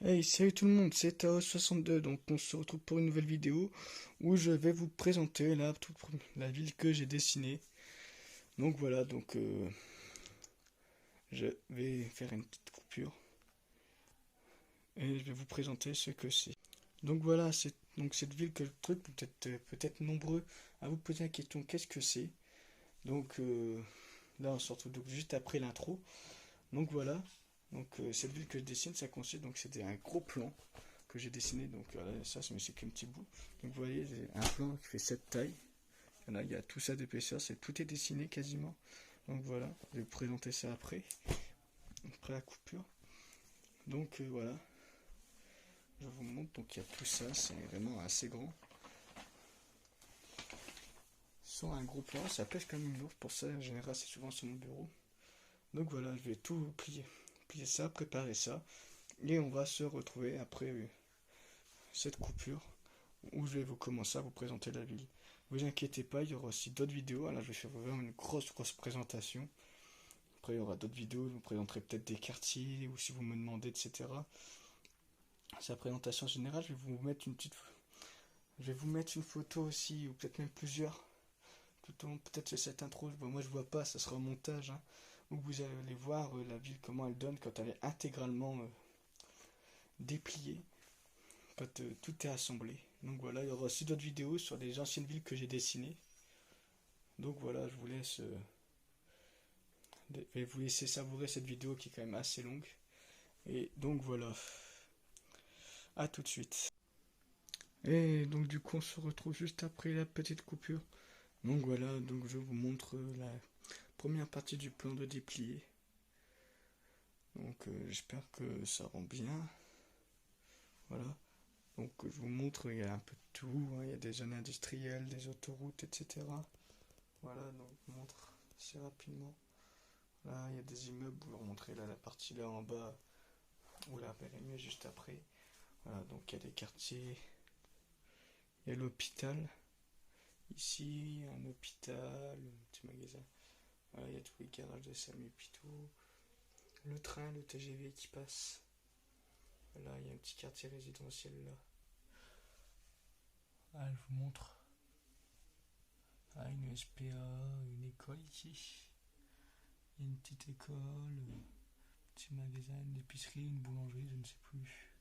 Hey, salut tout le monde, c'est Tao62, donc on se retrouve pour une nouvelle vidéo où je vais vous présenter la ville que j'ai dessinée. Donc voilà, je vais faire une petite coupure et je vais vous présenter ce que c'est. Donc voilà, c'est donc cette ville que le truc peut-être nombreux à vous poser la question qu'est-ce que c'est. Donc là on se retrouve donc juste après l'intro. Donc voilà, cette ville que je dessine, ça consiste donc c'était un gros plan que j'ai dessiné. Donc ça, c'est qu'un petit bout. Donc vous voyez, j'ai un plan qui fait cette taille. Il y a tout ça d'épaisseur, tout est dessiné quasiment. Donc voilà, je vais vous présenter ça après la coupure. Donc voilà, je vous montre. Donc il y a tout ça, c'est vraiment assez grand. Sur un gros plan, ça pèse comme une lourde. Pour ça, en général, c'est souvent sur mon bureau. Donc voilà, je vais tout plier ça, préparer ça. Et on va se retrouver après cette coupure où je vais vous commencer à vous présenter la ville. Vous inquiétez pas, il y aura aussi d'autres vidéos. Là, je vais faire vraiment une grosse présentation. Après, il y aura d'autres vidéos, je vous présenterai peut-être des quartiers ou si vous me demandez, etc. C'est la présentation générale. Je vais vous mettre une photo aussi, ou peut-être même plusieurs. Peut-être c'est cette intro. Moi, je vois pas, ça sera au montage, hein, où vous allez voir la ville comment elle donne quand elle est intégralement dépliée, quand tout est assemblé. Donc voilà, il y aura aussi d'autres vidéos sur les anciennes villes que j'ai dessinées. Donc voilà, je vais vous laisser savourer cette vidéo qui est quand même assez longue. Et donc voilà, à tout de suite. Et donc du coup on se retrouve juste après la petite coupure. Donc voilà, donc je vous montre la première partie du plan de déplier. Donc j'espère que ça rend bien. Voilà. Donc je vous montre, il y a un peu de tout, hein. Il y a des zones industrielles, des autoroutes, etc. Voilà, donc je vous montre assez rapidement. Là, il y a des immeubles, vous leur montrer là la partie là en bas, ou la mieux juste après. Voilà, donc il y a des quartiers, il y a l'hôpital. Ici, un hôpital, un petit magasin. Voilà, il y a tous les garages de Samy Pitou. Le train, le TGV qui passe. Là, il y a un petit quartier résidentiel là. Ah, je vous montre. Ah, une SPA, une école ici. Il y a une petite école, un petit magasin, une épicerie, une boulangerie, je ne sais plus.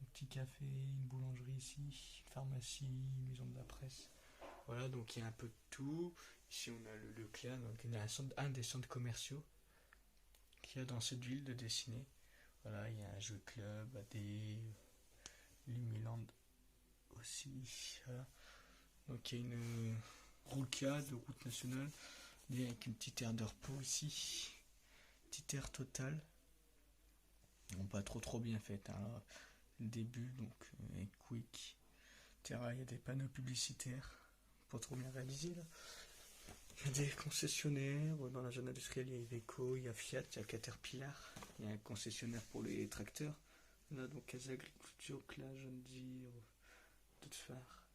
Un petit café, une boulangerie ici, une pharmacie, une maison de la presse. Voilà, donc il y a un peu de tout. Ici, on a le Leclerc, donc il y a un des centres commerciaux qu'il y a dans cette ville de dessiner. Voilà, il y a un jeu club, AD, Lumiland aussi. Voilà. Donc il y a une rocade, route nationale, avec une petite aire de repos ici. Petite aire totale. Non, pas trop bien faite. Hein. Le début, donc avec Quick, etc. Il y a des panneaux publicitaires. Pas trop bien réalisés là. Il y a des concessionnaires. Dans la zone industrielle, il y a Iveco, il y a Fiat, il y a Caterpillar. Il y a un concessionnaire pour les tracteurs. Là, donc, Casa Agriculture, Clash, John Deere, Phare.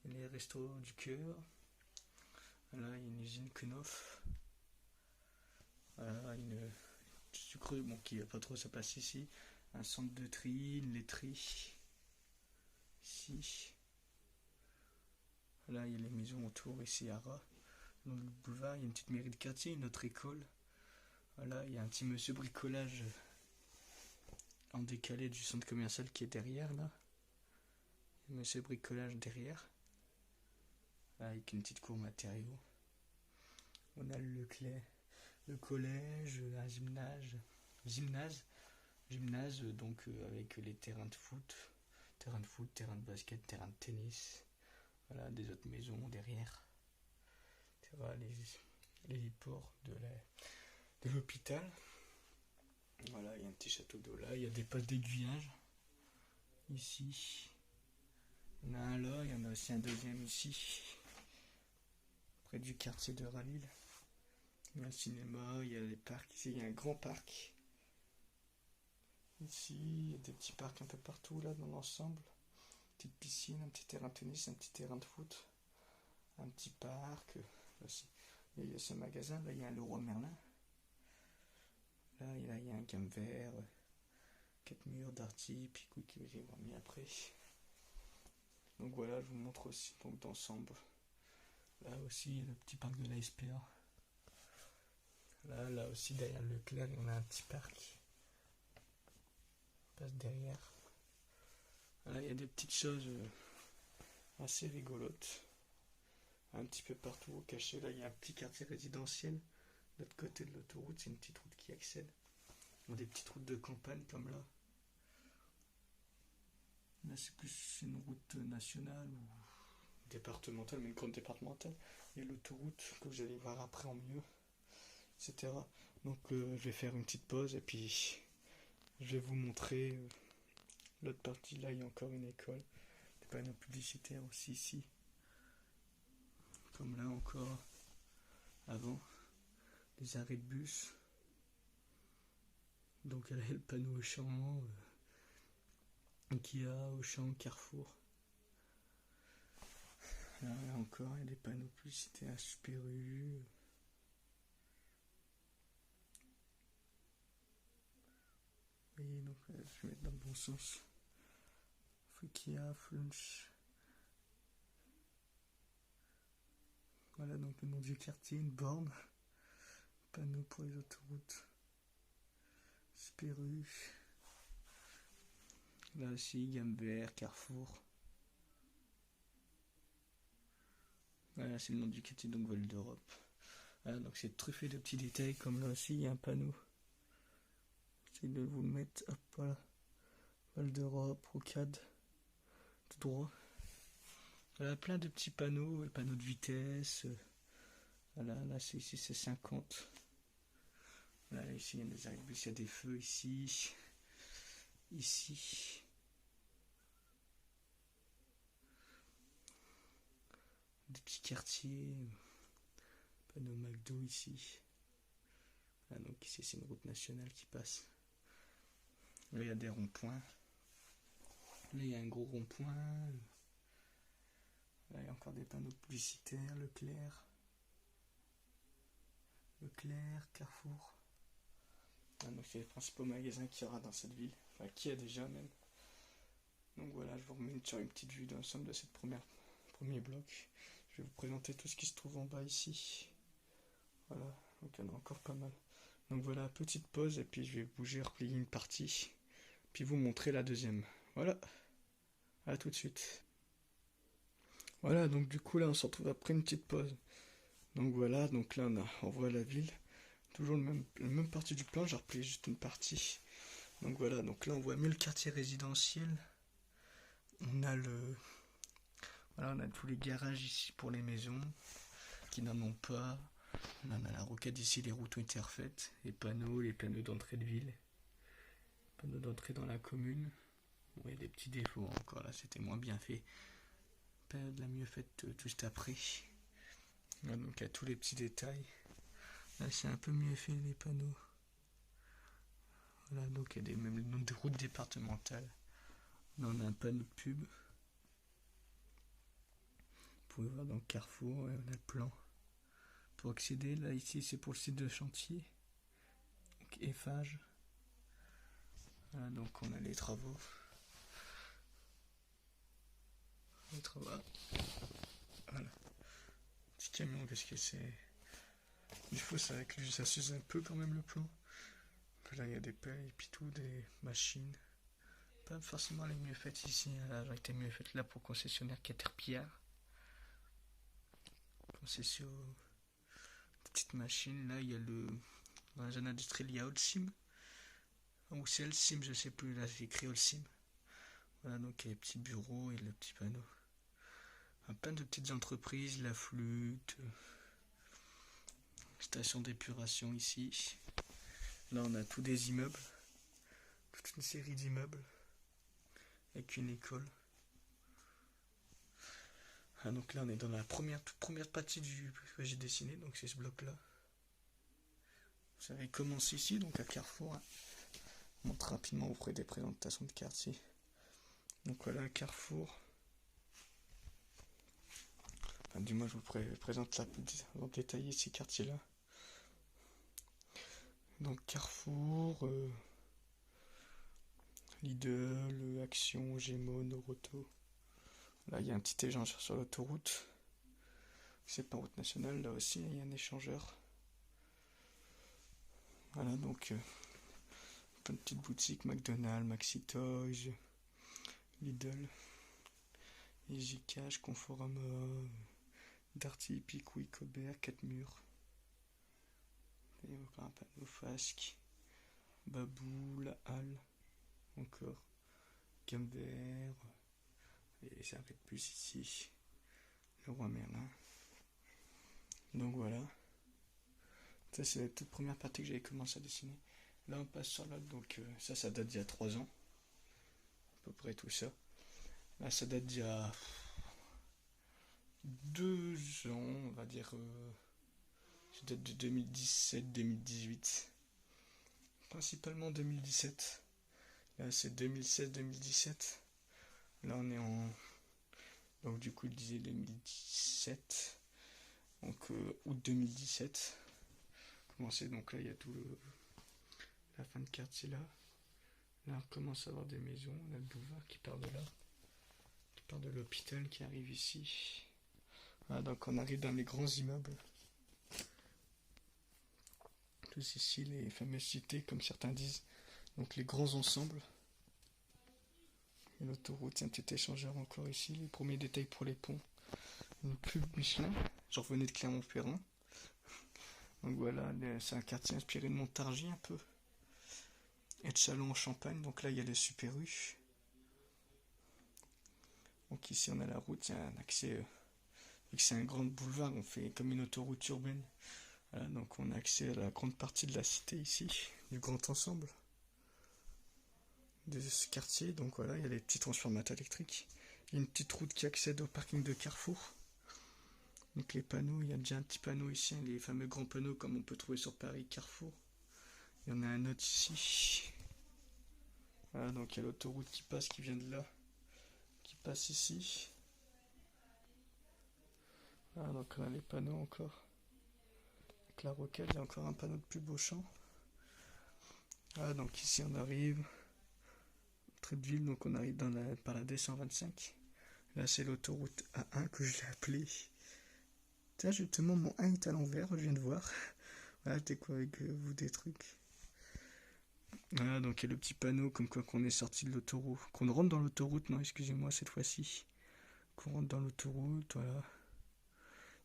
Il y a les restos du cœur. Là, il y a une usine Knauf. Voilà, une sucre, bon, qui va pas trop se passer ici. Un centre de tri, une laiterie. Ici. Là, il y a les maisons autour, ici à Ras. Dans le boulevard, il y a une petite mairie de quartier, une autre école. Voilà, il y a un petit monsieur bricolage en décalé du centre commercial qui est derrière là. Monsieur bricolage derrière. Là, avec une petite cour matériaux. On a le Leclerc, le collège, un gymnase donc avec les terrains de foot, terrain de basket, terrain de tennis. Voilà, des autres maisons derrière. Les ports de l'hôpital. Voilà, il y a un petit château d'eau là, il y a des postes d'aiguillage. Ici. Il y en a un là, il y en a aussi un deuxième ici. Près du quartier de Ralil. Il y a un cinéma, il y a des parcs ici, il y a un grand parc. Ici, il y a des petits parcs un peu partout là dans l'ensemble. Petite piscine, un petit terrain de tennis, un petit terrain de foot. Un petit parc. Aussi. Il y a ce magasin, là il y a un Leroy Merlin. Là il y a un gamme vert. 4 murs d'Arty, puis Quick que j'ai mis après. Donc voilà, je vous montre aussi donc d'ensemble. Là aussi, le petit parc de la SPA. Là aussi, derrière Leclerc, on a un petit parc. On passe derrière. Là, il y a des petites choses assez rigolotes. Un petit peu partout caché. Là, il y a un petit quartier résidentiel. De l'autre côté de l'autoroute, c'est une petite route qui accède. Dans des petites routes de campagne comme là. Là, c'est plus une route nationale ou départementale, mais une grande départementale. Il y a l'autoroute que vous allez voir après en mieux, etc. Donc, je vais faire une petite pause et puis je vais vous montrer l'autre partie. Là, il y a encore une école. Des panneaux publicitaires aussi ici. Comme là encore, avant, des arrêts de bus. Donc, là, il y a le panneau Auchan, Ikea, Auchan, Carrefour. Là encore, il y a des panneaux publicitaires Super U. Oui, donc je vais mettre dans le bon sens. Ikea, Flunch. Voilà donc le nom du quartier, une borne. Panneau pour les autoroutes. Super U. Là aussi, gamme vert, Carrefour. Voilà, c'est le nom du quartier, donc Val d'Europe. Voilà, donc c'est truffé de petits détails, comme là aussi, il y a un panneau. J'essaie de vous le mettre, hop, voilà. Val d'Europe, Rocade, tout droit. Voilà, plein de petits panneaux, le panneau de vitesse. Voilà, là, ici, c'est 50. Voilà, ici, il y a des arrêts de bus, il y a des feux ici. Ici. Des petits quartiers. Panneau McDo ici. Ah, donc ici c'est une route nationale qui passe. Là il y a des ronds-points. Là il y a un gros rond-point. Là il y a encore des panneaux publicitaires. Leclerc, Carrefour. Ah, donc c'est les principaux magasins qu'il y aura dans cette ville. Enfin qu'il y a déjà même. Donc voilà, je vous remets sur une petite vue d'ensemble de cette premier bloc. Je vais vous présenter tout ce qui se trouve en bas ici. Voilà, donc il y en a encore pas mal. Donc voilà, petite pause et puis je vais bouger, replier une partie, puis vous montrer la deuxième. Voilà, à tout de suite. Voilà, donc du coup là on se retrouve après une petite pause. Donc voilà, donc là on voit la ville. Toujours la même partie du plan, j'ai replié juste une partie. Donc voilà, donc là on voit mieux le quartier résidentiel. On a on a tous les garages ici pour les maisons qui n'en ont pas. On a la rocade ici, les routes ont été refaites, les panneaux d'entrée de ville, panneaux d'entrée dans la commune. Bon, il y a des petits défauts encore là, c'était moins bien fait. Période la mieux faite juste après. Là, donc il y a tous les petits détails. Là c'est un peu mieux fait les panneaux. Voilà, donc il y a même le nom de routes départementales. Là on a un panneau de pub. Vous pouvez voir dans le Carrefour, on a le plan. Pour accéder, là ici c'est pour le site de chantier. Donc Eiffage. Voilà, donc on a les travaux. Voilà. Petit camion, qu'est-ce que c'est? Il faut ça avec lui, ça s'use un peu quand même le plan. Là il y a des pelles et puis tout, des machines. Pas forcément les mieux faites ici. Là, elles ont été mieux faites là pour concessionnaire Caterpillar. Concession petite machine. Là il y a dans la zone industrielle il y a Holcim. Ou c'est Holcim, je sais plus. Là j'ai écrit Holcim. Voilà, donc il y a les petits bureaux et le petit panneau. Plein de petites entreprises, la flûte, station d'épuration ici. Là on a tous des immeubles, toute une série d'immeubles avec une école. Ah, donc là on est dans la toute première partie que j'ai dessiné, donc c'est ce bloc là. Vous savez commencer ici, donc à Carrefour. Je montre rapidement, vous ferez des présentations de quartier. Donc voilà Carrefour. Enfin, du moins je vous présente là en détailler ces quartiers là. Donc Carrefour, Lidl, Action, Gémeaux, Noroto. Là, il y a un petit échangeur sur l'autoroute. C'est pas route nationale, là aussi, il y a un échangeur. Voilà, donc, plein de petites boutiques, McDonald's, Maxi Toys, Lidl, Easy Cash, Conforama, Darty, Pickwick, Aubert, 4 murs. Il y a encore un panneau Fasque, Babou, La Halle, encore, Gambert, et ça arrête plus ici, le Roi Merlin. Donc voilà. Ça, c'est la toute première partie que j'avais commencé à dessiner. Là, on passe sur l'autre, donc ça date d'il y a 3 ans. À peu près tout ça. Là, ça date d'il y a 2 ans, on va dire. Ça date de 2017-2018. Principalement 2017. Là, c'est 2016-2017. Là, on est en... Donc, du coup, il disait 2017. Donc, août 2017. Commencé, donc là, il y a tout la fin de quartier là. Là, on commence à avoir des maisons. On a le boulevard qui part de là. Qui part de l'hôpital qui arrive ici. Voilà, donc on arrive dans les grands immeubles. Tous ici, les fameuses cités, comme certains disent. Donc les grands ensembles. Et l'autoroute, c'est un petit échangeur encore ici. Les premiers détails pour les ponts. Une pub Michelin. J'en revenais de Clermont-Ferrand. Donc voilà, c'est un quartier inspiré de Montargis un peu. Et de Châlons en Champagne. Donc là, il y a les Super U. Donc ici, on a la route. Il y a un accès. Vu que c'est un grand boulevard, on fait comme une autoroute urbaine. Voilà, donc on a accès à la grande partie de la cité ici, du grand ensemble de ce quartier. Donc voilà, il y a des petits transformateurs électriques. Il y a une petite route qui accède au parking de Carrefour. Donc les panneaux, il y a déjà un petit panneau ici, les fameux grands panneaux comme on peut trouver sur Paris, Carrefour. Il y en a un autre ici. Voilà, donc il y a l'autoroute qui vient de là, qui passe ici. Voilà, donc on a les panneaux encore. Avec la rocade, il y a encore un panneau de pub au champ. Voilà, donc ici on arrive. Trait de ville, donc on arrive par la D125. Là c'est l'autoroute A1 que je l'ai appelée. Tiens, justement mon 1 est à l'envers, je viens de voir. Voilà, j'étais quoi avec vous des trucs. Voilà, donc il y a le petit panneau comme quoi qu'on est sorti de l'autoroute. Qu'on rentre dans l'autoroute, non excusez-moi cette fois-ci. Qu'on rentre dans l'autoroute, voilà.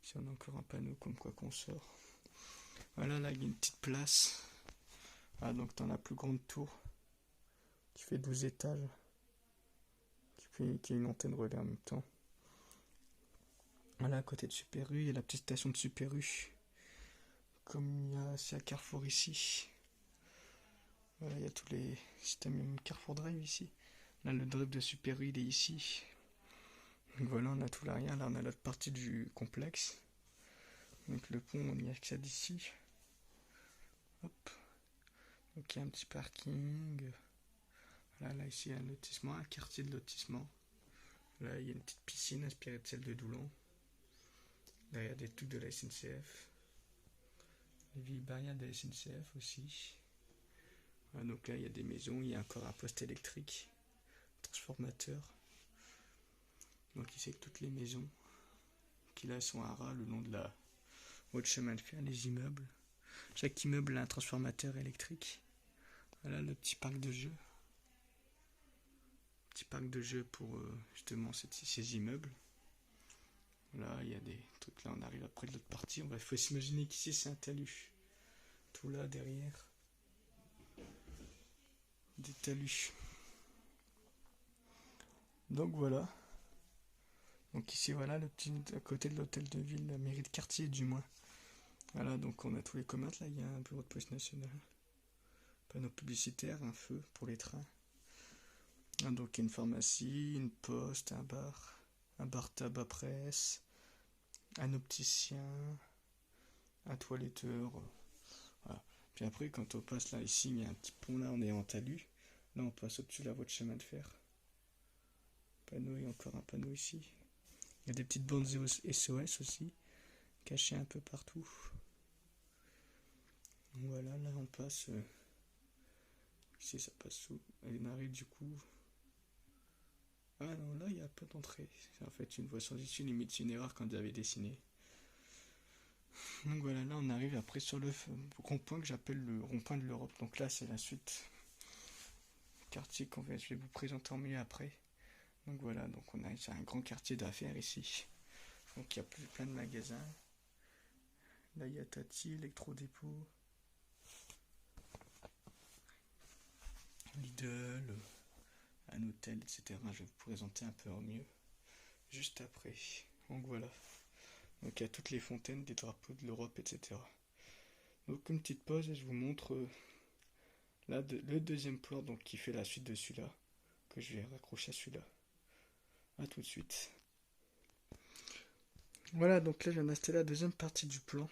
Ici on a encore un panneau comme quoi qu'on sort. Voilà, là il y a une petite place. Ah, donc dans la plus grande tour. Qui fait 12 étages. Qui a une antenne relais en même temps. Voilà, à côté de Super U, il y a la petite station de Super U. Comme il y a aussi à Carrefour ici. Voilà, il y a tous les systèmes Carrefour Drive ici. Là, le drive de Super U, il est ici. Donc voilà, on a tout l'arrière. Là, on a l'autre partie du complexe. Donc le pont, on y accède ici. Hop. Donc il y a un petit parking. Voilà, là, ici, il y a un lotissement, un quartier de lotissement. Là, il y a une petite piscine inspirée de celle de Doulon. Là, il y a des trucs de la SNCF. Les vieilles barrières de la SNCF aussi. Voilà, donc là, il y a des maisons. Il y a encore un poste électrique. Transformateur. Donc ici, toutes les maisons qui là sont à ras le long de la haute chemin de fer, les immeubles. Chaque immeuble a un transformateur électrique. Voilà le petit parc de jeux. Petit parc de jeux pour justement ces immeubles. Là, il y a des trucs. Là, on arrive après de l'autre partie. Il faut s'imaginer qu'ici, c'est un talus. Tout là, derrière. Des talus. Donc, voilà. Donc, ici, voilà, le petit à côté de l'hôtel de ville, la mairie de quartier, du moins. Voilà, donc, on a tous les commerces. Là, il y a un bureau de police nationale. Panneau publicitaire, un feu pour les trains. Ah, donc, il y a une pharmacie, une poste, un bar tabac presse, un opticien, un toiletteur. Voilà. Puis après, quand on passe là, ici, il y a un petit pont là, on est en talus. Là, on passe au-dessus de la voie de chemin de fer. Panneau et encore un panneau ici. Il y a des petites bandes SOS aussi, cachées un peu partout. Voilà, là, on passe Ici ça passe sous. Et on arrive du coup. Ah non, là il n'y a pas d'entrée. C'est en fait une voie sans issue, limite c'est une erreur quand j'avais dessiné. Donc voilà, là on arrive après sur le rond-point que j'appelle le rond-point de l'Europe. Donc là c'est la suite. Quartier je vais vous présenter en mieux après. Donc voilà, donc on a un grand quartier d'affaires ici. Donc il y a plein de magasins. Là il y a Tati, Electrodépôt, Lidl, un hôtel, etc. Je vais vous présenter un peu en mieux juste après. Donc voilà. Donc il y a toutes les fontaines, des drapeaux de l'Europe, etc. Donc une petite pause et je vous montre là le deuxième plan donc qui fait la suite de celui-là, que je vais raccrocher à celui-là. A tout de suite. Voilà, donc là je viens d'installer la deuxième partie du plan.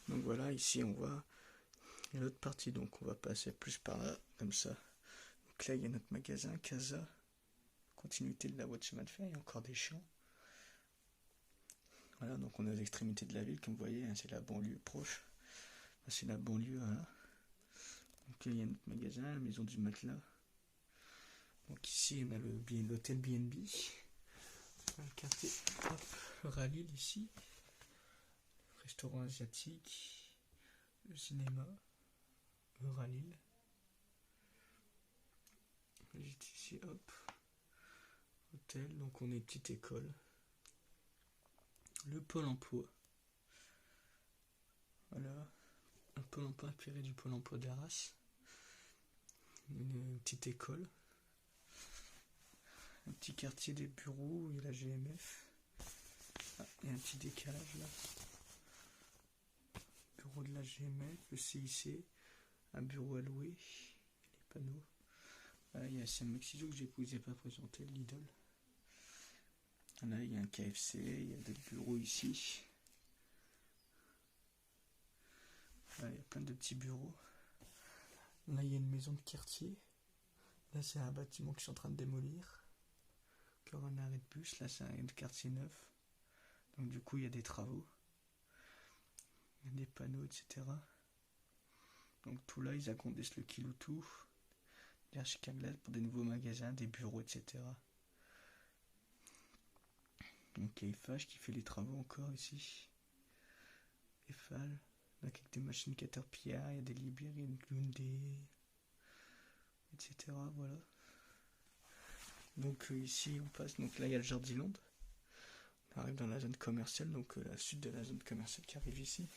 Donc voilà, ici on voit l'autre partie, donc on va passer plus par là, comme ça. Donc là il y a notre magasin, Casa, continuité de la voie de chemin de fer, il y a encore des champs. Voilà, donc on est aux extrémités de la ville, comme vous voyez, hein, c'est la banlieue proche. C'est la banlieue, voilà. Donc là il y a notre magasin, la maison du matelas. Donc ici on a l'hôtel BNB. Le quartier Ralil ici. Restaurant asiatique. Le cinéma. Ralil. Juste ici, hop. Hôtel, donc on est petite école. Le pôle emploi. Voilà. Un pôle emploi inspiré du pôle emploi d'Arras. Une petite école. Un petit quartier des bureaux où il y a la GMF. Ah, il y a un petit décalage là. Bureau de la GMF, le CIC, un bureau à louer, les panneaux. Là, il y a CMX que je ne vous ai pas présenté, Lidl. Là, il y a un KFC, il y a des bureaux ici. Là, il y a plein de petits bureaux. Là, il y a une maison de quartier. Là, c'est un bâtiment que je suis en train de démolir. Encore un arrêt de bus. Là, c'est un quartier neuf. Donc, du coup, il y a des travaux. Il y a des panneaux, etc. Donc, tout là, ils agrandissent le Kiloutou. Des archicaglases pour des nouveaux magasins, des bureaux, etc. Donc, il y a Eiffage qui fait les travaux encore ici. Eiffage. Avec des machines Caterpillar, il y a des Liebherr, il y a des Hyundai, etc. Voilà. Donc ici on passe, donc là il y a le Jardiland. On arrive dans la zone commerciale, donc la suite de la zone commerciale qui arrive ici.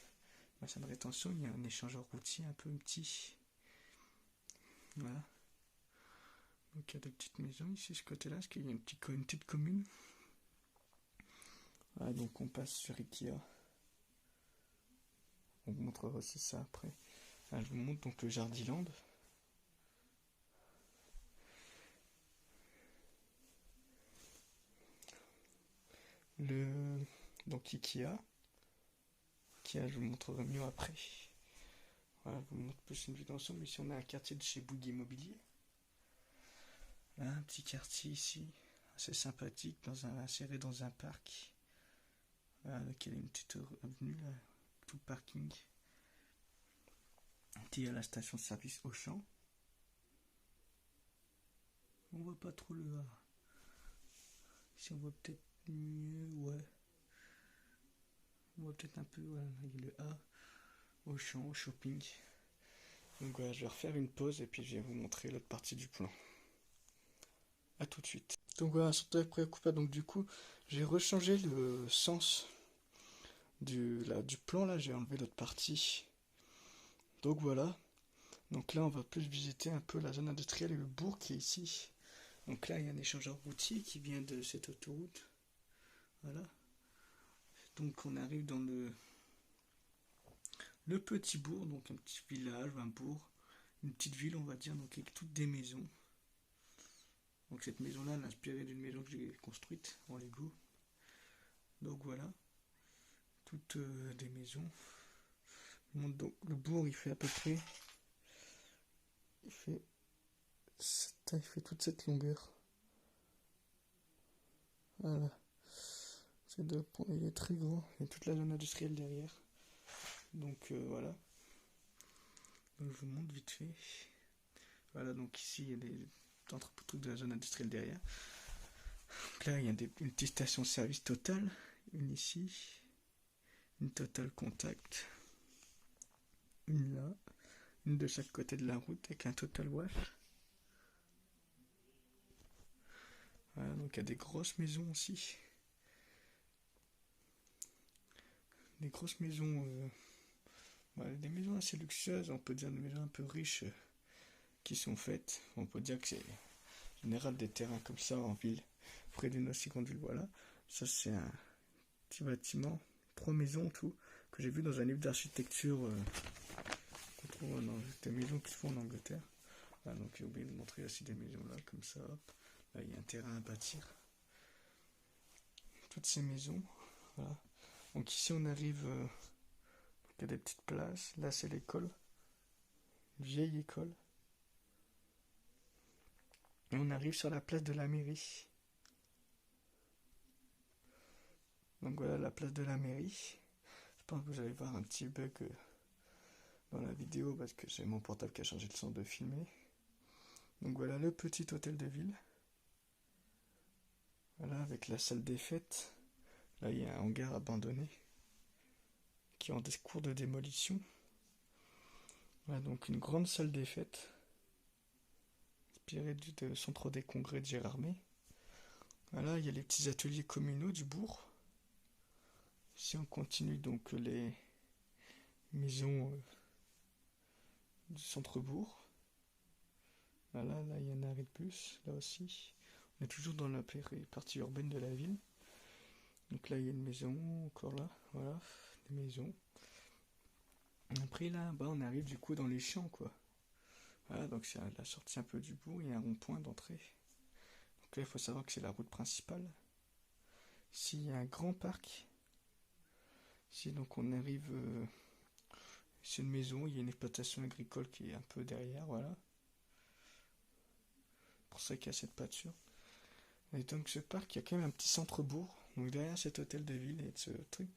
Bassin de rétention, il y a un échangeur routier un peu petit. Voilà. Donc il y a des petites maisons ici, ce côté-là, parce qu'il y a une petite commune. Voilà, donc on passe sur Ikea. On vous montrera aussi ça après. Là, je vous montre donc le Jardiland. Donc Ikea. Ikea, je vous montrerai mieux après. Voilà, je vous montre plus une vue d'ensemble. Ici, on a un quartier de chez Bouygues Immobilier. Là, un petit quartier ici, assez sympathique, inséré dans un parc. Voilà, donc il y a une petite avenue, là, tout parking. Il y a la station de service Auchan. On voit pas trop le A. Ici, on voit peut-être mieux, ouais. On voit peut-être un peu, voilà, il y a le A. Auchan, shopping. Donc voilà, je vais refaire une pause et puis je vais vous montrer l'autre partie du plan. A tout de suite. Donc voilà, surtout préoccupant. Donc du coup, j'ai rechangé le sens du plan là, j'ai enlevé l'autre partie. Donc voilà. Donc là, on va plus visiter un peu la zone industrielle et le bourg qui est ici. Donc là, il y a un échangeur routier qui vient de cette autoroute. Voilà. Donc on arrive dans le petit bourg, donc un petit village, un bourg, une petite ville, on va dire, donc avec toutes des maisons. Donc cette maison-là, elle est inspirée d'une maison que j'ai construite en Lego. Donc voilà, toutes des maisons. Donc le bourg, il fait à peu près, il fait toute cette longueur. Voilà. Il est très grand. Il y a toute la zone industrielle derrière. Donc voilà. Donc je vous montre vite fait. Voilà, donc ici il y a des entrepôts de la zone industrielle derrière. Donc là il y a une petite station-service Total, une ici, une Total Contact, une là, une de chaque côté de la route avec un Total Wash. Voilà, donc il y a des grosses maisons aussi. Des grosses maisons, voilà, des maisons assez luxueuses, on peut dire des maisons un peu riches qui sont faites. On peut dire que c'est en général des terrains comme ça en ville, près d'une aussi grande ville. Voilà, ça c'est un petit bâtiment, 3 maisons tout, que j'ai vu dans un livre d'architecture qu'on trouve des maisons qui se font en Angleterre. Voilà, donc j'ai oublié de montrer aussi des maisons là, comme ça. Hop. Là il y a un terrain à bâtir. Toutes ces maisons, voilà. Donc ici on arrive, il y a des petites places. Là c'est l'école, une vieille école. Et on arrive sur la place de la mairie. Donc voilà la place de la mairie. Je pense que vous allez voir un petit bug dans la vidéo parce que c'est mon portable qui a changé le sens de filmer. Donc voilà le petit hôtel de ville. Voilà avec la salle des fêtes. Là il y a un hangar abandonné qui est en cours de démolition. Voilà donc une grande salle des fêtes inspirée du centre des congrès de Gérardmer. Voilà il y a les petits ateliers communaux du bourg. Ici on continue donc les maisons du centre-bourg. Voilà, là il y a un arrêt de bus, là aussi. On est toujours dans la partie urbaine de la ville. Donc là il y a une maison, encore là, voilà, des maisons. Après là, on arrive du coup dans les champs quoi. Voilà, donc c'est la sortie un peu du bourg, il y a un rond-point d'entrée. Donc là il faut savoir que c'est la route principale. Ici il y a un grand parc. Ici donc on arrive, c'est une maison, il y a une exploitation agricole qui est un peu derrière, voilà. Pour ça qu'il y a cette pâture. Et donc ce parc, il y a quand même un petit centre-bourg. Donc derrière cet hôtel de ville et ce truc,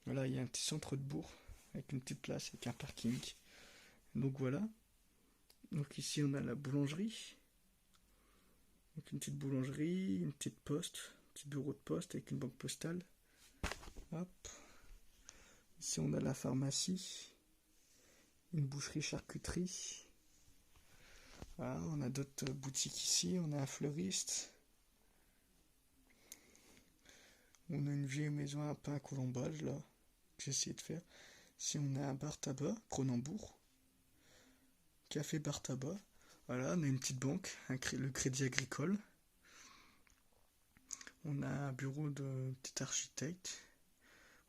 voilà, il y a un petit centre de bourg avec une petite place, avec un parking. Donc voilà. Donc ici on a la boulangerie. Donc une petite boulangerie, une petite poste, un petit bureau de poste avec une banque postale. Hop. Ici on a la pharmacie, une boucherie-charcuterie. Voilà, on a d'autres boutiques ici, on a un fleuriste. On a une vieille maison à pain à colombage là, que j'ai essayé de faire. Ici on a un bar tabac, Cronenbourg. Café bar tabac. Voilà, on a une petite banque, le Crédit Agricole. On a un bureau de petit architecte.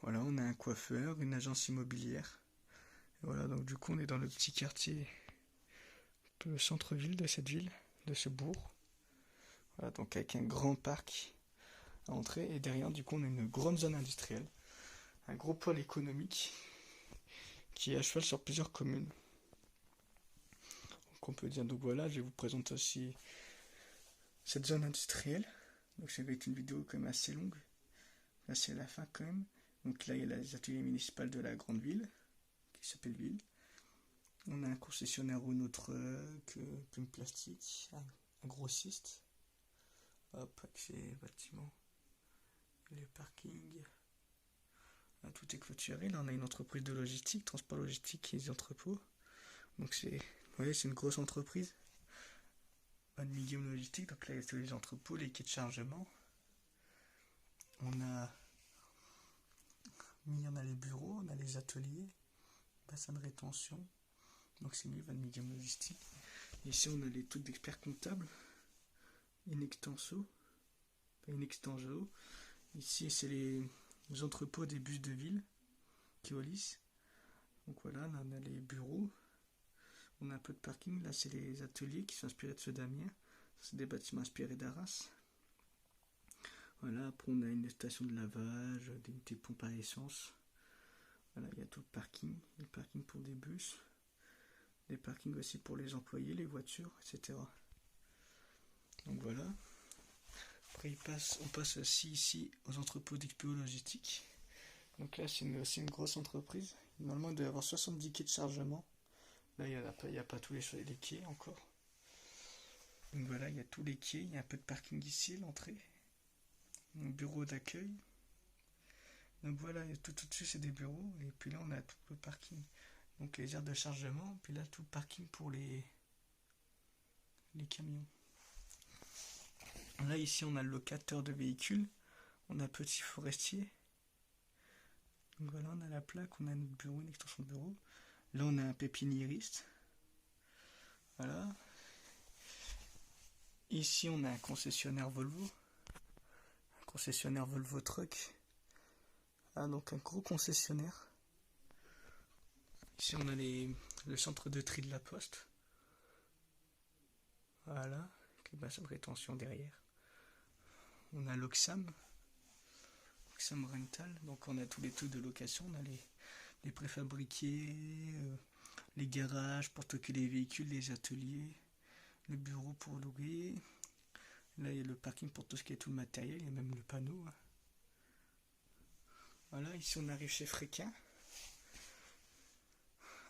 Voilà, on a un coiffeur, une agence immobilière. Et voilà, donc du coup on est dans le petit quartier, le centre-ville de cette ville, de ce bourg. Voilà, donc avec un grand parc à entrer. Et derrière, du coup, on a une grande zone industrielle, un gros pôle économique qui est à cheval sur plusieurs communes. Donc on peut dire, donc voilà, je vais vous présenter aussi cette zone industrielle. Donc ça va être une vidéo quand même assez longue. Là c'est la fin quand même. Donc là il y a les ateliers municipaux de la grande ville, qui s'appelle Ville. On a un concessionnaire Renault Truck, Plume Plastique, un grossiste. Hop, avec ses bâtiments. Les parkings. Là, tout est clôturé. Là on a une entreprise de logistique, transport logistique et des entrepôts. Donc c'est, vous voyez, c'est une grosse entreprise. Pas de medium logistique, donc là il y a tous les entrepôts, les quais de chargement. On a les bureaux, on a les ateliers, bassin de rétention. Donc c'est mieux, pas de medium logistique. Et ici on a les trucs d'experts comptables. Inextenso. Ici c'est les entrepôts des bus de ville, Keolis. Donc voilà, là on a les bureaux. On a un peu de parking. Là c'est les ateliers qui sont inspirés de ceux d'Amiens. C'est des bâtiments inspirés d'Arras. Voilà, après on a une station de lavage, des pompes à essence. Voilà, il y a tout le parking pour des bus, des parkings aussi pour les employés, les voitures, etc. Donc voilà. Après on passe aussi ici aux entrepôts d'expéo logistique. Donc là c'est aussi une grosse entreprise. Normalement il doit y avoir 70 quais de chargement. Là il n'y a pas tous les quais encore. Donc voilà, il y a tous les quais, il y a un peu de parking ici, l'entrée. Un bureau d'accueil. Donc voilà, tout au-dessus c'est des bureaux, et puis là on a tout le parking. Donc les aires de chargement, puis là tout le parking pour les camions. Là ici on a le locateur de véhicules, on a petit forestier. Donc voilà, on a la plaque, on a notre bureau, une extension de bureau. Là on a un pépiniériste. Voilà. Ici on a un concessionnaire Volvo. Un concessionnaire Volvo Truck. Ah, donc un gros concessionnaire. Ici on a le centre de tri de la poste. Voilà, avec les bassins de rétention derrière. On a l'Oxam Rental, donc on a tous les taux de location, on a les préfabriqués, les garages pour stocker les véhicules, les ateliers, le bureau pour louer. Là il y a le parking pour tout ce qui est tout le matériel, il y a même le panneau. Voilà, ici on arrive chez Fréquin.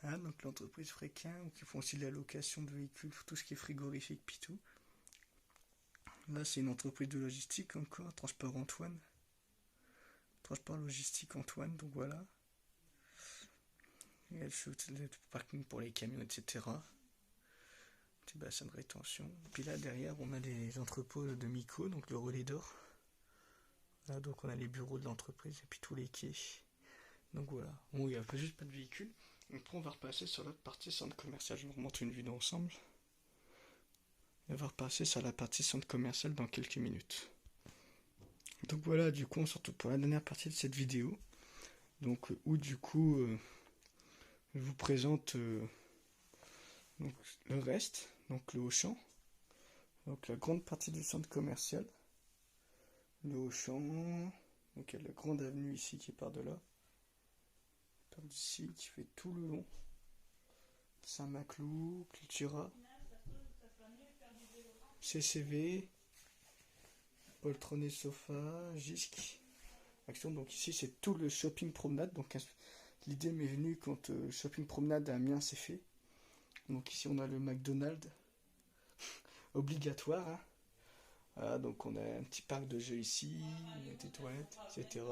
Ah, donc l'entreprise Fréquin, qui font aussi la location de véhicules, tout ce qui est frigorifique, puis tout. Là c'est une entreprise de logistique encore, Transport Antoine. Transport logistique Antoine, donc voilà. Il y a le parking pour les camions, etc. Petit bassin de rétention. Puis là derrière on a les entrepôts de Mico, donc le relais d'or. Là donc on a les bureaux de l'entreprise et puis tous les quais. Donc voilà. Bon, il n'y a juste pas de véhicule. Après on va repasser sur l'autre partie centre commercial. Je vous remonte une vue d'ensemble. On va repasser sur la partie centre commercial dans quelques minutes. Donc voilà, du coup on se retrouve pour la dernière partie de cette vidéo. Donc où du coup je vous présente donc, le reste, donc le Auchan, donc la grande partie du centre commercial, le Auchan, donc il y a la grande avenue ici qui part de là, part d'ici, qui fait tout le long, Saint-Maclou, Cultura, CCV, Poltron et Sofa, Gisc, Action. Donc ici c'est tout le shopping promenade. Donc l'idée m'est venue quand shopping promenade à Amiens s'est fait. Donc ici on a le McDonald's obligatoire. Hein. Voilà, donc on a un petit parc de jeux ici, des toilettes, etc.